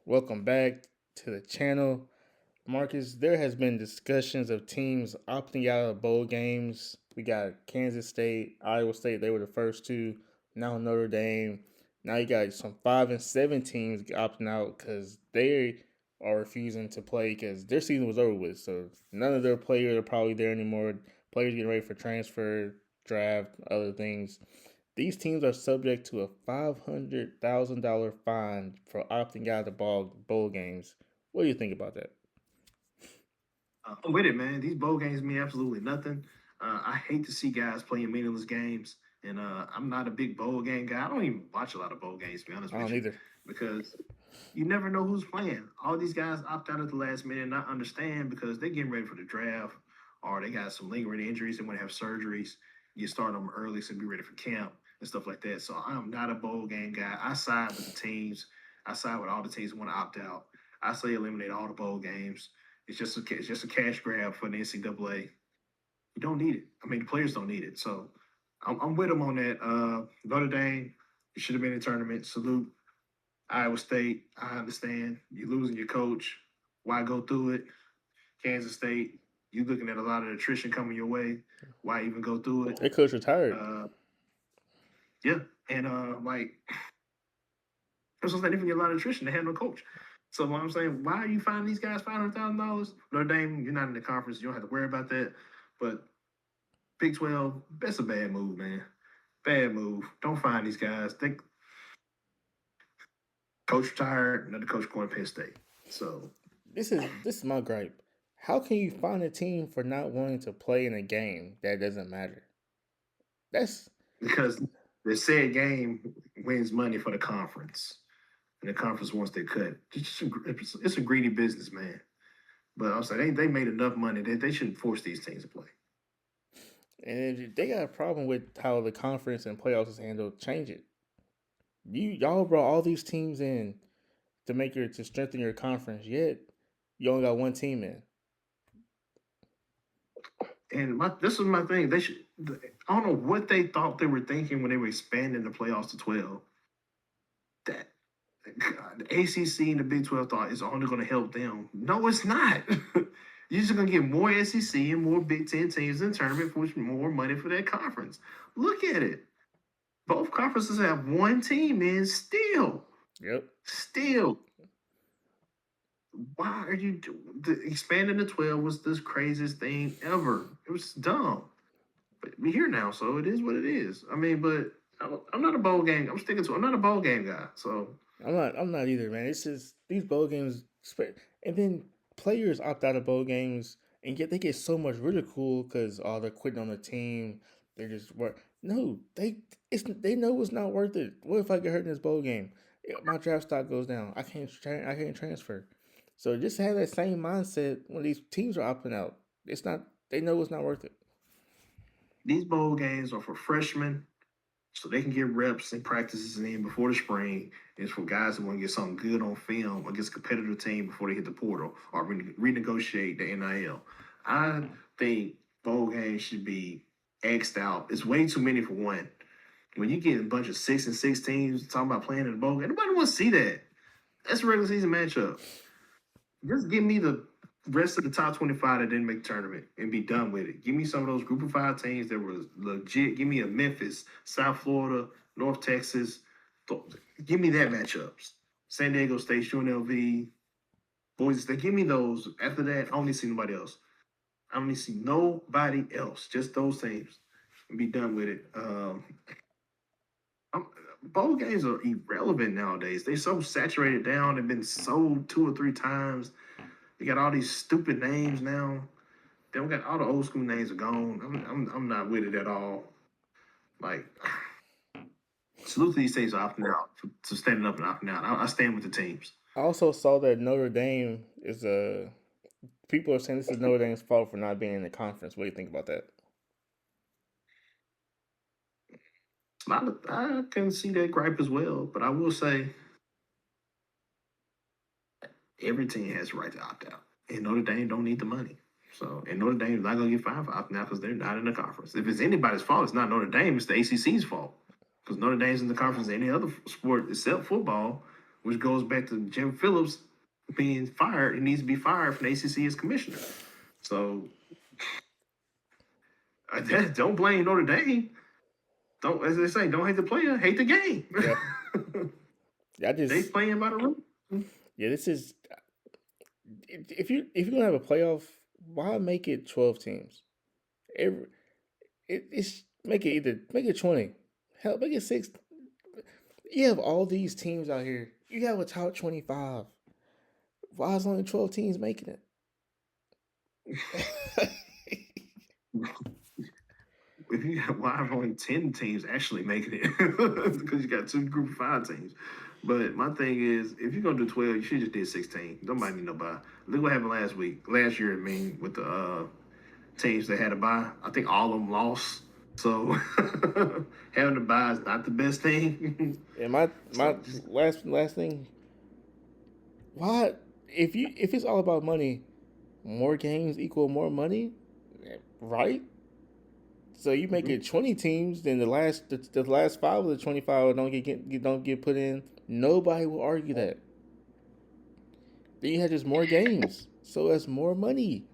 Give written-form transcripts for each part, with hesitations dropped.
Welcome back to the channel. Marcus, there has been discussions of teams opting out of bowl games. We got Kansas State, Iowa State, they were the first two. Now Notre Dame. Now you got some 5 and 7 teams opting out because they are refusing to play because their season was over with. So none of their players are probably there anymore. Players getting ready for transfer, draft, other things. These teams are subject to a $500,000 fine for opting out of the bowl games. What do you think about that? I'm with it, man. These bowl games mean absolutely nothing. I hate to see guys playing meaningless games, and I'm not a big bowl game guy. I don't even watch a lot of bowl games, to be honest I with don't you, either. because you never know who's playing. All these guys opt out at the last minute and not understand because they're getting ready for the draft, or they got some lingering injuries. They want to have surgeries. You start them early so be ready for camp and stuff like that. So I'm not a bowl game guy. I side with the teams. I side with all the teams that want to opt out. I say eliminate all the bowl games. It's just a cash grab for the NCAA. You don't need it. I mean, the players don't need it. So I'm with them on that. Notre Dame, you should have been in the tournament. Salute. Iowa State, I understand. You're losing your coach. Why go through it? Kansas State, you're looking at a lot of attrition coming your way. Why even go through it? Their coach retired. Uh, yeah. And like, there's not even a lot of attrition. They have no coach. So what I'm saying, why are you finding these guys $500,000? Notre Dame, you're not in the conference. You don't have to worry about that. But Big 12, that's a bad move, man. Bad move. Don't find these guys. They coach retired, another coach going to Penn State. So This is my gripe. How can you find a team for not wanting to play in a game that doesn't matter? That's because the said game wins money for the conference, and the conference wants their cut. It's a greedy business, man. But I'm saying they made enough money that they shouldn't force these teams to play. and if they got a problem with how the conference and playoffs is handled. Change it. Y'all brought all these teams in to strengthen your conference. Yet you only got one team in. And this is my thing. They should. I don't know what they thought they were thinking when they were expanding the playoffs to 12. That God, the ACC and the Big 12 thought it's only going to help them. No, it's not. You're just going to get more SEC and more Big Ten teams in the tournament, which more money for that conference. Look at it. Both conferences have one team in still. Yep. Still. Why are you expanding the 12 was the craziest thing ever. It was dumb. But we're here now, so it is what it is. I mean, but I'm not a bowl game. I'm not a bowl game guy. So I'm not either, man. It's just these bowl games, and then players opt out of bowl games, and yet they get so much ridicule because they're quitting on the team. They're just work. No, they know it's not worth it. What if I get hurt in this bowl game? My draft stock goes down. I can't transfer. So just have that same mindset when these teams are opting out. It's not. They know it's not worth it. these bowl games are for freshmen, so they can get reps and practices in before the spring. It's for guys who want to get something good on film against a competitive team before they hit the portal or renegotiate the NIL. I think bowl games should be X'd out. It's way too many for one. When you get a bunch of 6 and 6 teams talking about playing in the bowl game, nobody wants to see that. That's a regular season matchup. Just give me the rest of the top 25 that didn't make the tournament and be done with it. Give me some of those group of five teams that were legit. Give me a Memphis, South Florida, North Texas. Give me that matchups. San Diego State, UNLV, Boise State. Give me those. After that, I don't need to see nobody else. I don't need to see nobody else. Just those teams. And be done with it. Bowl games are irrelevant nowadays. They're so saturated down. They've been sold 2 or 3 times. They got all these stupid names now. They don't got all the old school names are gone. I'm not with it at all. Like, salute to these teams opting out to standing up and opting out. I stand with the teams. I also saw that Notre Dame is a. People are saying this is Notre Dame's fault for not being in the conference. What do you think about that? I can see that gripe as well, but I will say every team has the right to opt out, and Notre Dame don't need the money. So, and Notre Dame is not going to get fined for opting out because they're not in the conference. If it's anybody's fault, it's not Notre Dame. It's the ACC's fault because Notre Dame's in the conference. Any other sport except football, which goes back to Jim Phillips being fired. He needs to be fired from the ACC as commissioner. So don't blame Notre Dame. Don't, as they say, don't hate the player, hate the game. Yeah. They playing by the rules. Yeah, this is if you're gonna have a playoff, why make it 12 teams? It's make it 20. Hell, make it 6. You have all these teams out here. You have a top 25. Why is only 12 teams making it? If you got why are only 10 teams actually making it? Because you got 2 group of 5 teams. But my thing is, if you're gonna do 12, you should just did 16. Nobody need no bye. Look what happened last year. I mean, with the teams that had a bye, I think all of them lost. So having a bye is not the best thing. And my last thing, why if it's all about money, more games equal more money, right? So you make it 20 teams, then the last 5 of the 25 don't get put in. Nobody will argue that. Then you have just more games, so that's more money.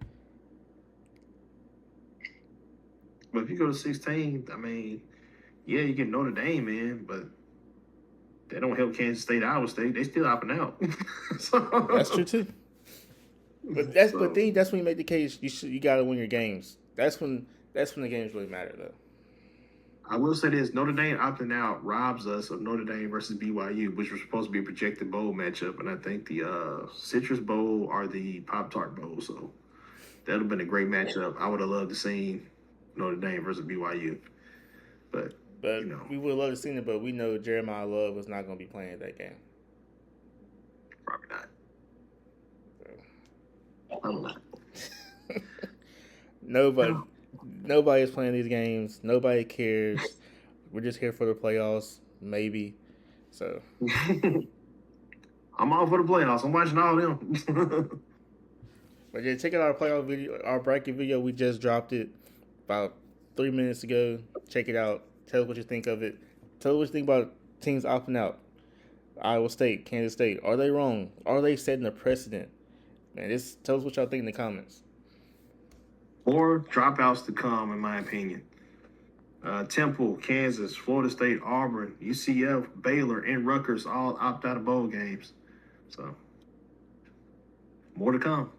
But if you go to 16, I mean, yeah, you get Notre Dame in, but they don't help Kansas State, Iowa State. They still opting out. So, that's true too. But that's when you make the case. You got to win your games. That's when the games really matter, though. I will say this: Notre Dame opting out robs us of Notre Dame versus BYU, which was supposed to be a projected bowl matchup, and I think the Citrus Bowl or the Pop Tart Bowl. So that would have been a great matchup. I would have loved to see Notre Dame versus BYU, but you know, we would love to see it. But we know Jeremiah Love was not going to be playing that game. Probably not. Probably not. Nobody is playing these games. Nobody cares. We're just here for the playoffs, maybe. So I'm all for the playoffs. I'm watching all of them. But yeah, check out our playoff video, our bracket video. We just dropped it about 3 minutes ago. Check it out. Tell us what you think of it. Tell us what you think about teams opting out. Iowa State, Kansas State. Are they wrong? Are they setting a precedent? Man, tell us what y'all think in the comments. Or dropouts to come, in my opinion. Temple, Kansas, Florida State, Auburn, UCF, Baylor, and Rutgers all opt out of bowl games. So, more to come.